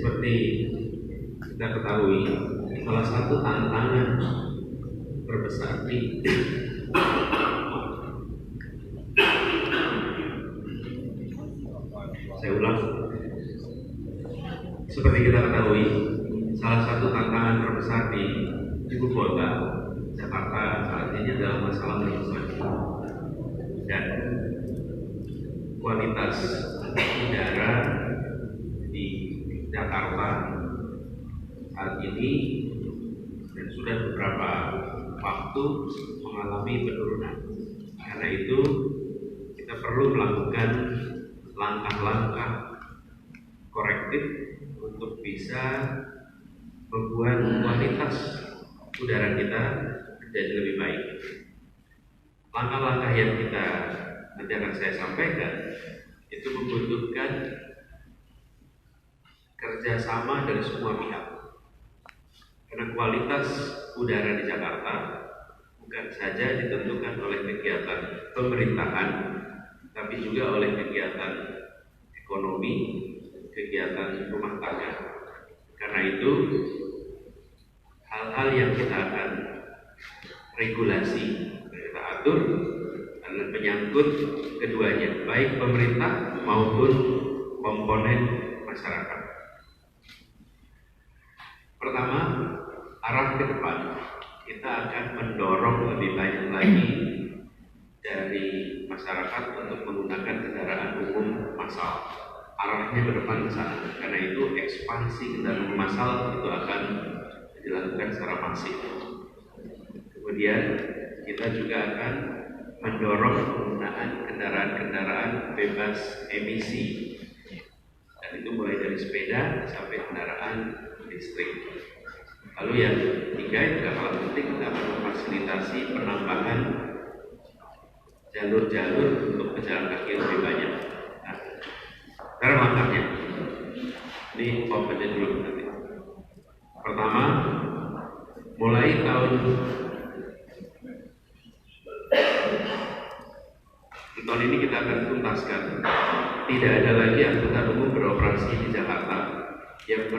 seperti kita ketahui, salah satu tantangan terbesar di saya ulang, seperti kita ketahui, salah satu tantangan terbesar di ibu kota Jakarta saat ini adalah masalah lingkungan dan kualitas udara di Jakarta saat ini dan sudah beberapa waktu mengalami penurunan. Karena itu kita perlu melakukan langkah-langkah korektif untuk bisa membuat kualitas udara kita menjadi lebih baik. Langkah-langkah yang nanti akan saya sampaikan itu membutuhkan kerjasama dari semua pihak. Karena kualitas udara di Jakarta bukan saja ditentukan oleh kegiatan pemerintahan, tapi juga oleh kegiatan ekonomi, kegiatan rumah tangga. Karena itu, hal-hal yang kita akan regulasi, kita atur, adalah menyangkut keduanya, baik pemerintah maupun komponen masyarakat. Pertama, arah ke depan, kita akan mendorong lebih banyak lagi dari masyarakat untuk menggunakan kendaraan umum massal. Arahnya ke depan ke sana. Karena itu ekspansi kendaraan umum massal itu akan dilakukan secara masif. Kemudian kita juga akan mendorong penggunaan kendaraan-kendaraan bebas emisi. Dan itu mulai dari sepeda sampai kendaraan listrik. Lalu yang ketiga yang juga paling penting, kita akan memfasilitasi penambahan jalur-jalur untuk pejalan kaki yang lebih banyak. Nah, sekarang langkahnya, ini poinnya dulu nanti. Pertama, mulai tahun ini kita akan tuntaskan. Tidak ada lagi angkutan umum beroperasi di Jakarta yang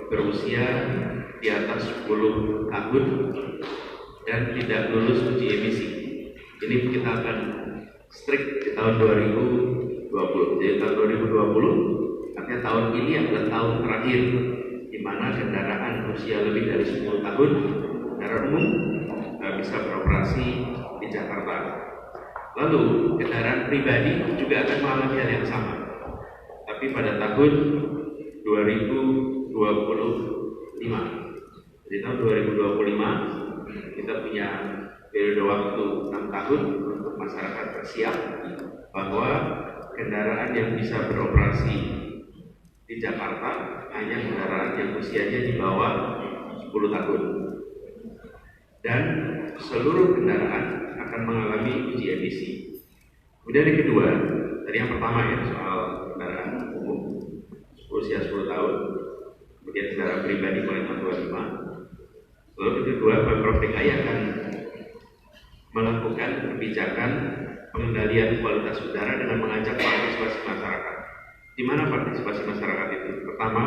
berusia di atas 10 tahun dan tidak lulus uji emisi. Ini kita akan strict di tahun 2020. Jadi tahun 2020 artinya tahun ini adalah tahun terakhir di mana kendaraan usia lebih dari 10 tahun kendaraan umum bisa beroperasi di Jakarta. Lalu kendaraan pribadi juga akan mengalami hal yang sama. Tapi pada tahun 2025. Jadi tahun 2025 kita punya periode waktu 6 tahun untuk masyarakat bersiap bahwa kendaraan yang bisa beroperasi di Jakarta hanya kendaraan yang usianya di bawah 10 tahun. Dan seluruh kendaraan akan mengalami uji emisi. Kemudian yang kedua, tadi yang pertama ya soal kendaraan umum usia 10 tahun, kemudian kendaraan pribadi mulai tahun 25. Lalu yang kedua, Pemprov DKI akan melakukan kebijakan pengendalian kualitas udara dengan mengajak partisipasi masyarakat. Di mana partisipasi masyarakat itu? Pertama,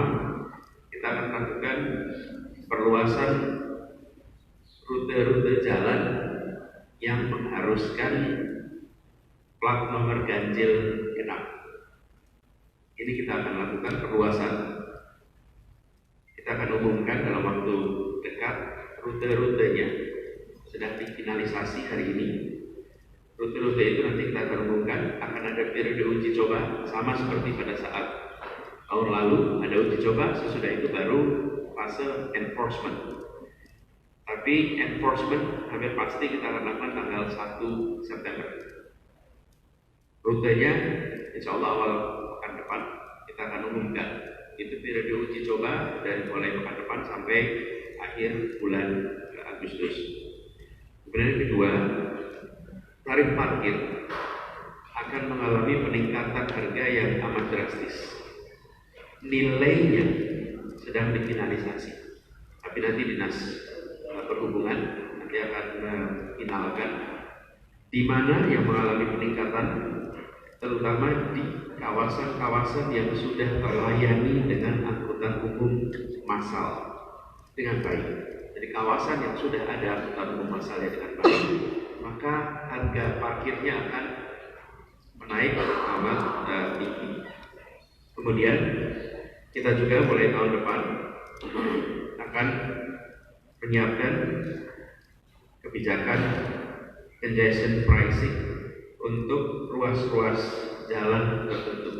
kita akan lakukan perluasan rute-rute jalan yang mengharuskan plat nomor ganjil genap. Ini kita akan lakukan perluasan. Kita akan umumkan dalam waktu dekat rute-rutenya sedang difinalisasi hari ini. Rute-rute itu nanti kita akan umumkan, akan ada periode uji coba sama seperti pada saat tahun lalu ada uji coba, sesudah itu baru fase enforcement. Tapi enforcement hampir pasti kita akan lakukan tanggal 1 September. Rutenya insya Allah awal pekan depan kita akan umumkan. Itu periode uji coba dari mulai pekan depan sampai akhir bulan Agustus. Kemudian yang kedua, tarif parkir akan mengalami peningkatan harga yang amat drastis. Nilainya sedang difinalisasi, tapi nanti dinas perhubungan nanti akan finalkan di mana yang mengalami peningkatan, terutama di kawasan-kawasan yang sudah terlayani dengan angkutan umum massal dengan baik. Jadi kawasan yang sudah ada angkutan umum massalnya dengan baik, maka harga parkirnya akan menaik amat tinggi. Kemudian kita juga mulai tahun depan akan menyiapkan kebijakan congestion pricing untuk ruas-ruas jalan tertentu.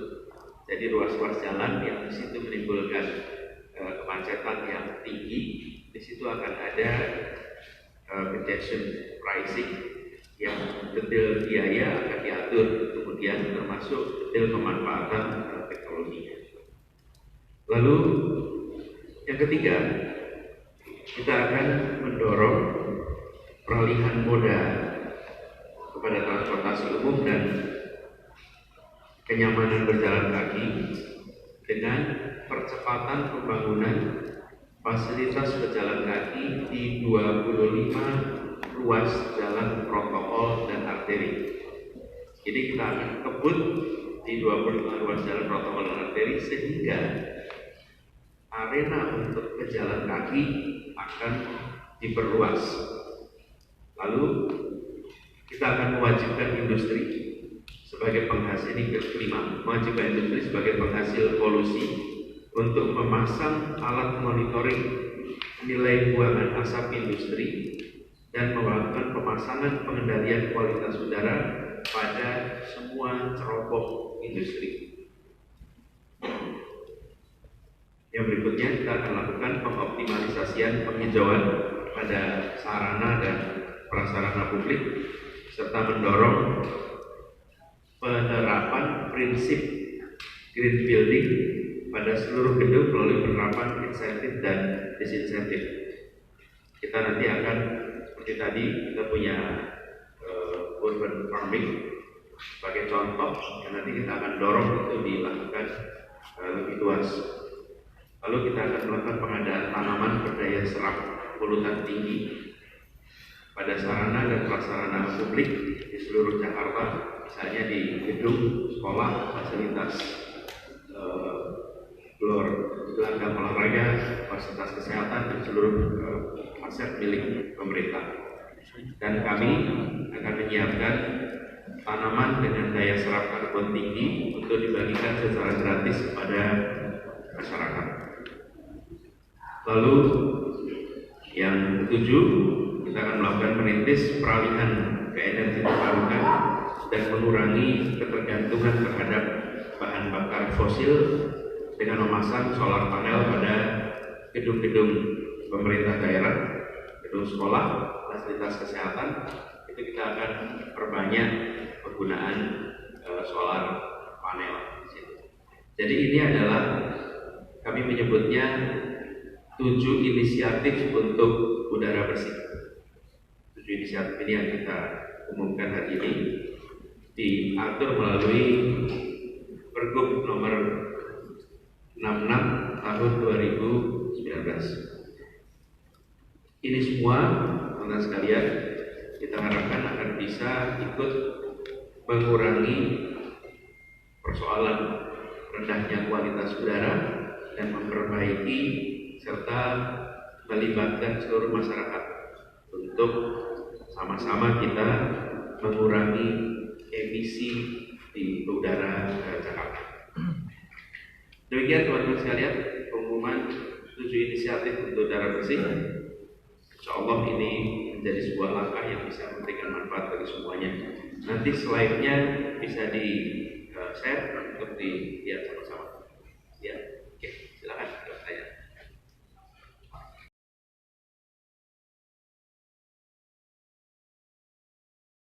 Jadi ruas-ruas jalan yang di situ menimbulkan kemacetan yang tinggi, di situ akan ada congestion pricing yang detail biaya akan diatur, kemudian termasuk detail pemanfaatan teknologinya. Lalu yang ketiga, kita akan mendorong peralihan moda kepada transportasi umum dan kenyamanan berjalan kaki dengan percepatan pembangunan fasilitas berjalan kaki di 25 ruas jalan protokol dan arteri. Jadi kita akan kebut di 25 ruas jalan protokol dan arteri sehingga arena untuk pejalan kaki akan diperluas. Lalu kita akan mewajibkan industri sebagai penghasil, ini kelima, mewajibkan industri sebagai penghasil polusi untuk memasang alat monitoring nilai buangan asap industri dan melakukan pemasangan pengendalian kualitas udara pada semua cerobong industri. Yang berikutnya kita akan lakukan pengoptimalisasian penghijauan pada sarana dan prasarana publik serta mendorong penerapan prinsip green building pada seluruh gedung melalui penerapan insentif dan disinsentif. Kita nanti akan seperti tadi kita punya urban farming sebagai contoh, dan nanti kita akan dorong itu dilakukan lebih luas. Lalu kita akan melakukan pengadaan tanaman berdaya serap polutan tinggi pada sarana dan prasarana publik di seluruh Jakarta, misalnya di gedung sekolah, fasilitas gelanggang olahraga, fasilitas kesehatan dan seluruh aset milik pemerintah. Dan kami akan menyiapkan tanaman dengan daya serap karbon tinggi untuk dibagikan secara gratis kepada masyarakat. Lalu yang ketujuh, kita akan melakukan merintis peralihan ke energi terbarukan dan mengurangi ketergantungan terhadap bahan bakar fosil dengan memasang solar panel pada gedung-gedung pemerintah daerah, gedung sekolah, fasilitas kesehatan. Itu kita akan perbanyak penggunaan solar panel di situ. Jadi ini adalah kami menyebutnya 7 inisiatif untuk udara bersih. 7 inisiatif ini yang kita umumkan hari ini diatur melalui Pergub nomor 66 tahun 2019. Ini semua teman-teman sekalian kita harapkan akan bisa ikut mengurangi persoalan rendahnya kualitas udara dan memperbaiki serta melibatkan seluruh masyarakat untuk sama-sama kita mengurangi emisi di udara Jakarta. Demikian teman-teman sekalian pengumuman 7 inisiatif untuk udara bersih. Insya Allah ini menjadi sebuah langkah yang bisa memberikan manfaat bagi semuanya. Nanti slide-nya bisa di share untuk dilihat sama-sama. Ya, oke, silakan.